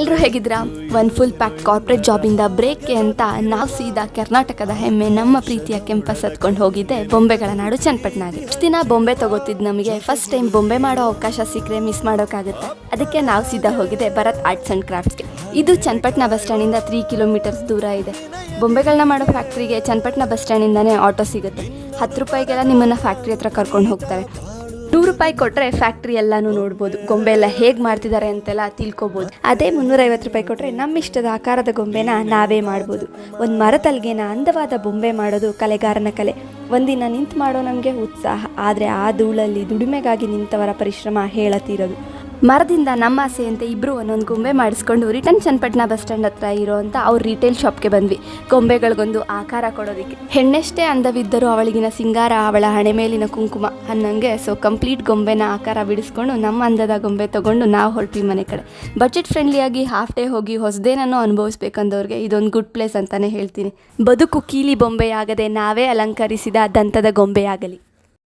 ಎಲ್ಲರೂ ಹೇಗಿದ್ದೀರಾ? ಒಂದು ಫುಲ್ ಪ್ಯಾಕ್ ಕಾರ್ಪೊರೇಟ್ ಜಾಬಿಂದ ಬ್ರೇಕ್ಗೆ ಅಂತ ನಾವು ಸೀದಾ ಕರ್ನಾಟಕದ ಹೆಮ್ಮೆ ನಮ್ಮ ಪ್ರೀತಿಯ ಕೆಂಪಸ್ ಹತ್ಕೊಂಡು ಹೋಗಿದ್ದೆ ಬೊಂಬೆಗಳ ನಾಡು ಚನ್ನಪಟ್ಟಣಗೆ. ಇಷ್ಟು ದಿನ ಬೊಂಬೆ ತಗೋತಿದ್ದು ನಮಗೆ ಫಸ್ಟ್ ಟೈಮ್ ಬೊಂಬೆ ಮಾಡೋ ಅವಕಾಶ ಸಿಕ್ಕರೆ ಮಿಸ್ ಮಾಡೋಕ್ಕಾಗುತ್ತೆ. ಅದಕ್ಕೆ ನಾವು ಸೀದಾ ಹೋಗಿದೆ ಭರತ್ ಆರ್ಟ್ಸ್ ಆ್ಯಂಡ್ ಕ್ರಾಫ್ಟ್ಸ್ಗೆ. ಇದು ಚನ್ನಪಟ್ಟಣ ಬಸ್ ಸ್ಟ್ಯಾಂಡಿಂದ 3 ಕಿಲೋಮೀಟರ್ಸ್ ದೂರ ಇದೆ. ಬೊಂಬೆಗಳನ್ನ ಮಾಡೋ ಫ್ಯಾಕ್ಟ್ರಿಗೆ ಚನ್ನಪಟ್ಟಣ ಬಸ್ ಸ್ಟ್ಯಾಂಡಿಂದನೇ ಆಟೋ ಸಿಗುತ್ತೆ. 10 ರೂಪಾಯಿಗೆಲ್ಲ ನಿಮ್ಮನ್ನು ಫ್ಯಾಕ್ಟ್ರಿ ಹತ್ರ ಕರ್ಕೊಂಡು ಹೋಗ್ತಾರೆ. 100 ರೂಪಾಯಿ ಕೊಟ್ಟರೆ ಫ್ಯಾಕ್ಟ್ರಿ ಎಲ್ಲನೂ ನೋಡ್ಬೋದು, ಗೊಂಬೆ ಎಲ್ಲ ಹೇಗೆ ಮಾಡ್ತಿದ್ದಾರೆ ಅಂತೆಲ್ಲ ತಿಳ್ಕೊಬೋದು. ಅದೇ 350 ರೂಪಾಯಿ ಕೊಟ್ಟರೆ ನಮ್ಮ ಇಷ್ಟದ ಆಕಾರದ ಗೊಂಬೆನ ನಾವೇ ಮಾಡ್ಬೋದು. ಒಂದು ಮರತಲ್ಗೆನ ಅಂದವಾದ ಬೊಂಬೆ ಮಾಡೋದು ಕಲೆಗಾರನ ಕಲೆ. ಒಂದಿನ ನಿಂತು ಮಾಡೋ ನಮಗೆ ಉತ್ಸಾಹ, ಆದರೆ ಆ ಧೂಳಲ್ಲಿ ದುಡಿಮೆಗಾಗಿ ನಿಂತವರ ಪರಿಶ್ರಮ ಹೇಳತೀರೋದು. ಮರದಿಂದ ನಮ್ಮ ಆಸೆಯಂತೆ ಇಬ್ಬರು ಒಂದೊಂದು ಗೊಂಬೆ ಮಾಡಿಸ್ಕೊಂಡು ರಿಟರ್ನ್ ಚನ್ನಪಟ್ಟಣ ಬಸ್ ಸ್ಟ್ಯಾಂಡ್ ಹತ್ರ ಇರೋವಂಥ ಅವ್ರ ರಿಟೇಲ್ ಶಾಪ್ಗೆ ಬಂದ್ವಿ ಗೊಂಬೆಗಳಿಗೊಂದು ಆಕಾರ ಕೊಡೋದಕ್ಕೆ. ಹೆಣ್ಣೆಷ್ಟೇ ಅಂದವಿದ್ದರೂ ಅವಳಿಗಿನ ಸಿಂಗಾರ ಅವಳ ಹಣೆ ಮೇಲಿನ ಕುಂಕುಮ ಅನ್ನಂಗೆ. ಸೊ ಕಂಪ್ಲೀಟ್ ಗೊಂಬೆನ ಆಕಾರ ಬಿಡಿಸ್ಕೊಂಡು ನಮ್ಮ ಅಂದದ ಗೊಂಬೆ ತೊಗೊಂಡು ನಾವು ಹೊರಟ್ವಿ ಮನೆ ಕಡೆ. ಬಜೆಟ್ ಫ್ರೆಂಡ್ಲಿಯಾಗಿ ಹಾಫ್ ಡೇ ಹೋಗಿ ಹೊಸದೇನೋ ಅನುಭವಿಸ್ಬೇಕಂದವ್ರಿಗೆ ಇದೊಂದು ಗುಡ್ ಪ್ಲೇಸ್ ಅಂತಲೇ ಹೇಳ್ತೀನಿ. ಬದುಕು ಕೀಲಿ ಬೊಂಬೆಯಾಗದೆ ನಾವೇ ಅಲಂಕರಿಸಿದ ದಂತದ ಗೊಂಬೆಯಾಗಲಿ.